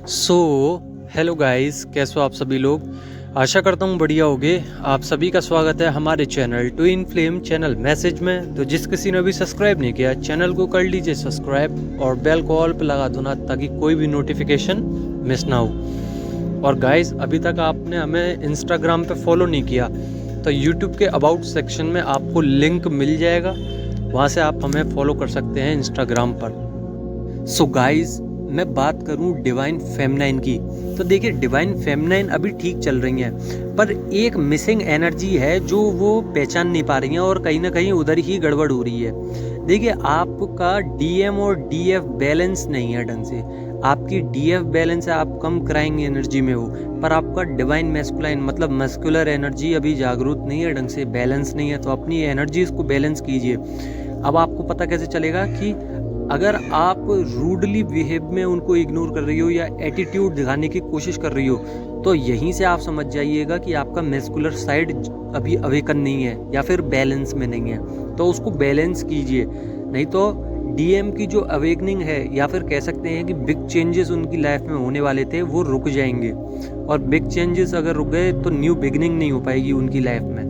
So hello guys, कैसे हो आप सभी लोग। आशा करता हूँ बढ़िया होगे। आप सभी का स्वागत है हमारे channel twin flame channel message में। तो जिस किसी ने अभी सब्सक्राइब नहीं किया चैनल को कर लीजिए सब्सक्राइब और बेल को ऑल पे लगा दो ना, ताकि कोई भी नोटिफिकेशन मिस ना हो। और गाइस, अभी तक आपने हमें इंस्टाग्राम पे फॉलो नहीं किया तो यूट्यूब के अबाउट सेक्शन में आपको लिंक मिल जाएगा, वहाँ से आप हमें फॉलो कर सकते हैं इंस्टाग्राम पर। सो गाइस, मैं बात करूं डिवाइन फेमिनाइन की, तो देखिए डिवाइन फेमिनाइन अभी ठीक चल रही हैं, पर एक मिसिंग एनर्जी है जो वो पहचान नहीं पा रही हैं और कहीं ना कहीं उधर ही गड़बड़ हो रही है। देखिए, आपका डीएम और डीएफ बैलेंस नहीं है ढंग से। आपकी डीएफ बैलेंस है, आप कम कराएंगे एनर्जी में हो, पर आपका डिवाइन मैस्कुलाइन मतलब मस्कुलर एनर्जी अभी जागरूक नहीं है ढंग से, बैलेंस नहीं है। तो अपनी एनर्जीज को बैलेंस कीजिए। अब आपको पता कैसे चलेगा कि अगर आप रूडली बिहेव में उनको इग्नोर कर रही हो या एटीट्यूड दिखाने की कोशिश कर रही हो, तो यहीं से आप समझ जाइएगा कि आपका मैस्कुलर साइड अभी अवेकन नहीं है या फिर बैलेंस में नहीं है। तो उसको बैलेंस कीजिए, नहीं तो डीएम की जो अवेकनिंग है या फिर कह सकते हैं कि बिग चेंजेस उनकी लाइफ में होने वाले थे वो रुक जाएंगे। और बिग चेंजेस अगर रुक गए तो न्यू बिगनिंग नहीं हो पाएगी उनकी लाइफ में।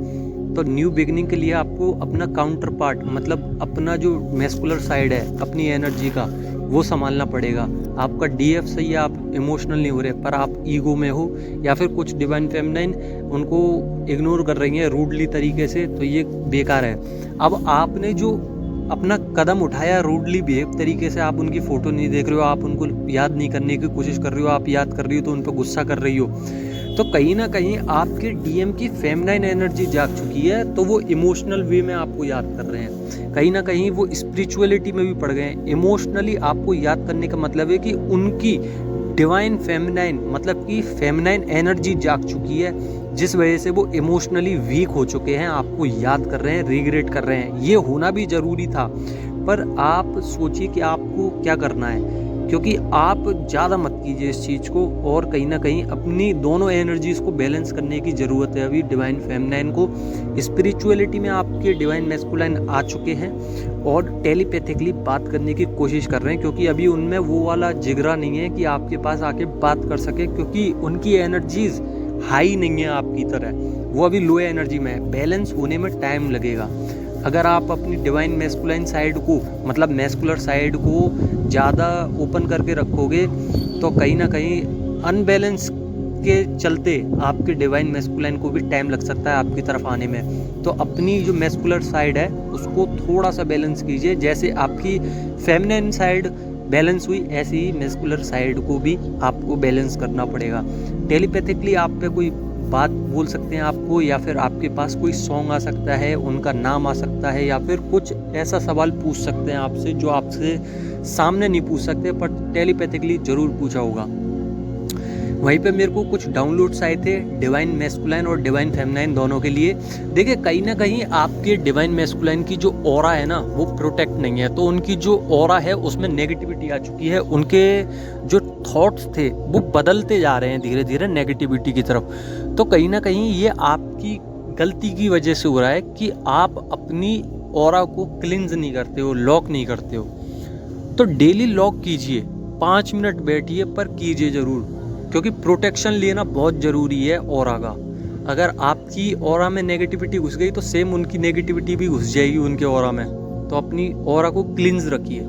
तो न्यू बिगनिंग के लिए आपको अपना काउंटर पार्ट मतलब अपना जो मैस्कुलर साइड है अपनी एनर्जी का, वो संभालना पड़ेगा। आपका डीएफ सही है, आप इमोशनल नहीं हो रहे, पर आप ईगो में हो या फिर कुछ डिवाइन फेमिनाइन उनको इग्नोर कर रही हैं रूडली तरीके से, तो ये बेकार है। अब आपने जो अपना कदम उठाया रूडली बिहेव तरीके से, आप उनकी फ़ोटो नहीं देख रहे हो, आप उनको याद नहीं करने की कोशिश कर रही हो, आप याद कर रही हो तो उन पर गुस्सा कर रही हो, तो कहीं ना कहीं आपके डीएम की फेमिनाइन एनर्जी जाग चुकी है, तो वो इमोशनल वे में आपको याद कर रहे हैं। कहीं ना कहीं वो स्पिरिचुअलिटी में भी पड़ गए हैं। इमोशनली आपको याद करने का मतलब है कि उनकी डिवाइन फेमिनाइन मतलब कि फेमिनाइन एनर्जी जाग चुकी है, जिस वजह से वो इमोशनली वीक हो चुके हैं, आपको याद कर रहे हैं, रिग्रेट कर रहे हैं। ये होना भी ज़रूरी था, पर आप सोचिए कि आपको क्या करना है, क्योंकि आप ज़्यादा मत कीजिए इस चीज़ को। और कहीं ना कहीं अपनी दोनों एनर्जीज़ को बैलेंस करने की ज़रूरत है अभी डिवाइन फेमिनाइन को। स्पिरिचुअलिटी में आपके डिवाइन मैस्कुलाइन आ चुके हैं और टेलीपैथिकली बात करने की कोशिश कर रहे हैं, क्योंकि अभी उनमें वो वाला जिगरा नहीं है कि आपके पास आके बात कर सके, क्योंकि उनकी एनर्जीज़ हाई नहीं है आपकी तरह, वो अभी लो एनर्जी में है। बैलेंस होने में टाइम लगेगा। अगर आप अपनी डिवाइन मैस्कुलाइन साइड को मतलब मैस्कुलर साइड को ज़्यादा ओपन करके रखोगे तो कहीं ना कहीं अनबैलेंस के चलते आपके डिवाइन मैस्कुलाइन को भी टाइम लग सकता है आपकी तरफ आने में। तो अपनी जो मैस्कुलर साइड है उसको थोड़ा सा बैलेंस कीजिए। जैसे आपकी फेमिनिन साइड बैलेंस हुई, ऐसे ही मैस्कुलर साइड को भी आपको बैलेंस करना पड़ेगा। टेलीपैथिकली आप पे कोई बात बोल सकते हैं आपको, या फिर आपके पास कोई सॉन्ग आ सकता है, उनका नाम आ सकता है, या फिर कुछ ऐसा सवाल पूछ सकते हैं आपसे जो आपसे सामने नहीं पूछ सकते पर टेलीपैथिकली ज़रूर पूछा होगा। वहीं पे मेरे को कुछ डाउनलोड्स आए थे डिवाइन मैस्कुलाइन और डिवाइन फेमिनाइन दोनों के लिए। देखिए, कहीं ना कहीं आपके डिवाइन मैस्कुलाइन की जो ऑरा है ना वो प्रोटेक्ट नहीं है, तो उनकी जो ऑरा है उसमें नेगेटिविटी आ चुकी है। उनके जो थॉट्स थे वो बदलते जा रहे हैं धीरे धीरे नेगेटिविटी की तरफ। तो कहीं ना कहीं ये आपकी गलती की वजह से हो रहा है कि आप अपनी ऑरा को क्लींस नहीं करते हो, लॉक नहीं करते हो। तो डेली लॉक कीजिए, 5 मिनट बैठिए पर कीजिए ज़रूर, क्योंकि प्रोटेक्शन लेना बहुत ज़रूरी है ऑरा का। अगर आपकी ऑरा में नेगेटिविटी घुस गई तो सेम उनकी नेगेटिविटी भी घुस जाएगी उनके ऑरा में। तो अपनी ऑरा को क्लींस रखिए।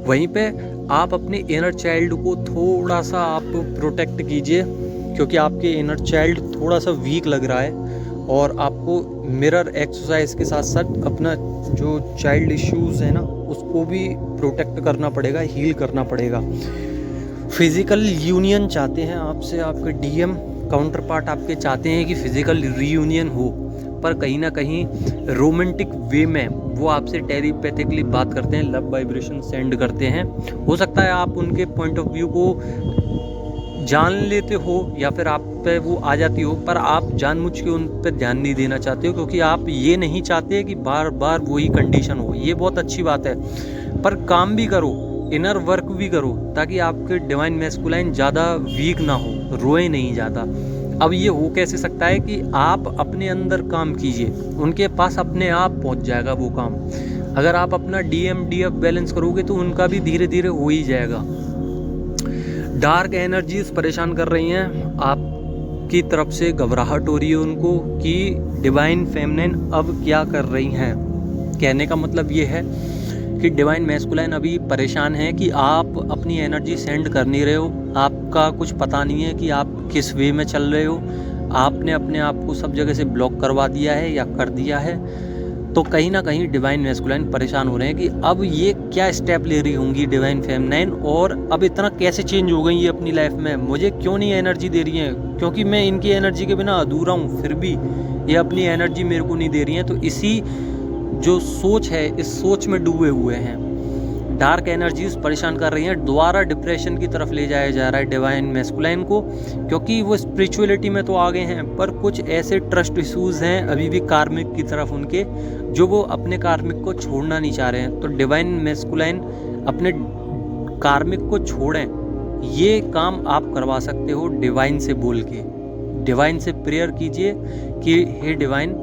वहीं पे आप अपने इनर चाइल्ड को थोड़ा सा आप प्रोटेक्ट कीजिए, क्योंकि आपके इनर चाइल्ड थोड़ा सा वीक लग रहा है और आपको मिरर एक्सरसाइज के साथ साथ अपना जो चाइल्ड इश्यूज़ है ना उसको भी प्रोटेक्ट करना पड़ेगा, हील करना पड़ेगा। फिज़िकल यूनियन चाहते हैं आपसे आपके डीएम काउंटर पार्ट, आपके चाहते हैं कि फिज़िकल रीयूनियन हो, पर कहीं ना कहीं रोमांटिक वे में वो आपसे टेलीपैथिकली बात करते हैं, लव वाइब्रेशन सेंड करते हैं। हो सकता है आप उनके पॉइंट ऑफ व्यू को जान लेते हो या फिर आप पे वो आ जाती हो, पर आप जानबूझ के उन पर ध्यान नहीं देना चाहते हो, क्योंकि आप ये नहीं चाहते कि बार बार वही कंडीशन हो। ये बहुत अच्छी बात है, पर काम भी करो, इनर वर्क भी करो, ताकि आपके डिवाइन मैस्कुलाइन ज़्यादा वीक ना हो, रोए नहीं ज़्यादा। अब ये हो कैसे सकता है कि आप अपने अंदर काम कीजिए, उनके पास अपने आप पहुंच जाएगा वो काम। अगर आप अपना डीएम डीएफ बैलेंस करोगे तो उनका भी धीरे धीरे हो ही जाएगा। डार्क एनर्जीज परेशान कर रही हैं, आपकी तरफ से घबराहट हो रही है उनको कि डिवाइन फेमिनिन अब क्या कर रही हैं। कहने का मतलब ये है कि डिवाइन मैस्कुलाइन अभी परेशान है कि आप अपनी एनर्जी सेंड कर नहीं रहे हो, आपका कुछ पता नहीं है कि आप किस वे में चल रहे हो, आपने अपने आप को सब जगह से ब्लॉक करवा दिया है या कर दिया है। तो कहीं ना कहीं डिवाइन मैस्कुलाइन परेशान हो रहे हैं कि अब ये क्या स्टेप ले रही होंगी डिवाइन फेमिनाइन, और अब इतना कैसे चेंज हो गई ये अपनी लाइफ में, मुझे क्यों नहीं एनर्जी दे रही हैं, क्योंकि मैं इनकी एनर्जी के बिना अधूरा हूँ, फिर भी ये अपनी एनर्जी मेरे को नहीं दे रही हैं। तो इसी जो सोच है, इस सोच में डूबे हुए हैं। डार्क एनर्जीज परेशान कर रही हैं, दोबारा डिप्रेशन की तरफ ले जाया जा रहा है डिवाइन मैस्कुलाइन को, क्योंकि वो स्पिरिचुअलिटी में तो आ गए हैं पर कुछ ऐसे ट्रस्ट इश्यूज हैं अभी भी कार्मिक की तरफ उनके, जो वो अपने कार्मिक को छोड़ना नहीं चाह रहे हैं। तो डिवाइन मैस्कुलाइन अपने कार्मिक को छोड़ें, ये काम आप करवा सकते हो डिवाइन से बोल के। डिवाइन से प्रेयर कीजिए कि हे डिवाइन,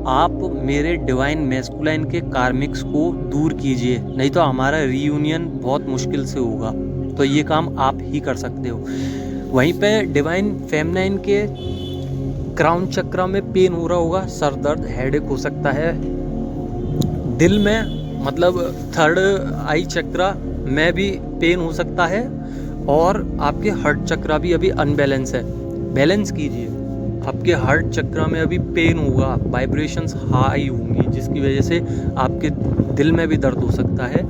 आप मेरे डिवाइन मैस्कुलाइन के कार्मिक्स को दूर कीजिए, नहीं तो हमारा रीयूनियन बहुत मुश्किल से होगा। तो ये काम आप ही कर सकते हो। वहीं पे डिवाइन फेमिनाइन के क्राउन चक्र में पेन हो रहा होगा, सर दर्द, हेडेक हो सकता है, दिल में मतलब थर्ड आई चक्र में भी पेन हो सकता है, और आपके हार्ट चक्र भी अभी अनबैलेंस है। बैलेंस कीजिए, आपके हार्ट चक्र में अभी पेन होगा, वाइब्रेशंस हाई होंगी, जिसकी वजह से आपके दिल में भी दर्द हो सकता है।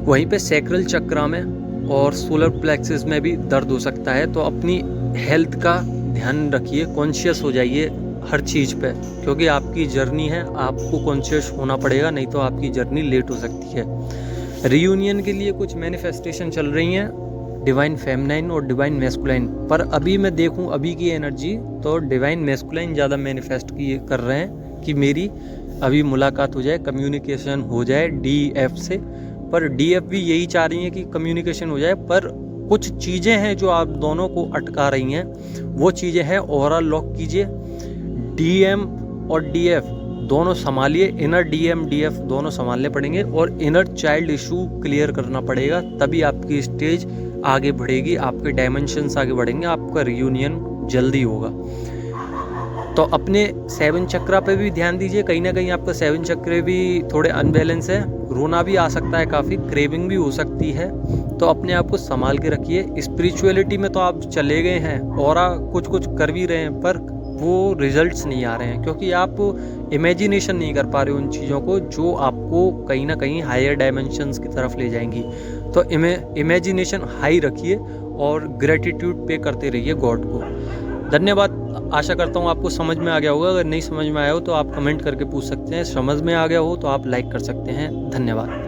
वहीं पे सैक्रल चक्र में और सोलर प्लेक्सिस में भी दर्द हो सकता है। तो अपनी हेल्थ का ध्यान रखिए, कॉन्शियस हो जाइए हर चीज़ पे, क्योंकि आपकी जर्नी है, आपको कॉन्शियस होना पड़ेगा, नहीं तो आपकी जर्नी लेट हो सकती है। रीयूनियन के लिए कुछ मैनिफेस्टेशन चल रही हैं डिवाइन फेमिनाइन और डिवाइन मैस्कुलाइन, पर अभी मैं देखूं अभी की एनर्जी तो डिवाइन मैस्कुलाइन ज़्यादा मैनिफेस्ट कर रहे हैं कि मेरी अभी मुलाकात हो जाए, कम्युनिकेशन हो जाए डीएफ से। पर डीएफ भी यही चाह रही हैं कि कम्युनिकेशन हो जाए, पर कुछ चीज़ें हैं जो आप दोनों को अटका रही हैं। वो चीज़ें हैं ऑरा लॉक कीजिए, डीएम और डीएफ दोनों संभालिए, इनर डीएम डीएफ दोनों संभालने पड़ेंगे, और इनर चाइल्ड इशू क्लियर करना पड़ेगा, तभी आपकी स्टेज आगे बढ़ेगी, आपके डायमेंशंस आगे बढ़ेंगे, आपका रियूनियन जल्दी होगा। तो अपने 7 चक्र पे भी ध्यान दीजिए, कहीं ना कहीं आपका 7 चक्र भी थोड़े अनबैलेंस है, रोना भी आ सकता है, काफ़ी क्रेविंग भी हो सकती है। तो अपने आप को संभाल के रखिए। स्पिरिचुअलिटी में तो आप चले गए हैं और कुछ कुछ कर भी रहे हैं, पर वो रिजल्ट्स नहीं आ रहे हैं, क्योंकि आप इमेजिनेशन नहीं कर पा रहे हो उन चीज़ों को जो आपको कहीं ना कहीं हायर डायमेंशंस की तरफ ले जाएंगी। तो इमेजिनेशन हाई रखिए और ग्रेटिट्यूड पे करते रहिए गॉड को। धन्यवाद। आशा करता हूँ आपको समझ में आ गया होगा। अगर नहीं समझ में आया हो तो आप कमेंट करके पूछ सकते हैं, समझ में आ गया हो तो आप लाइक कर सकते हैं। धन्यवाद।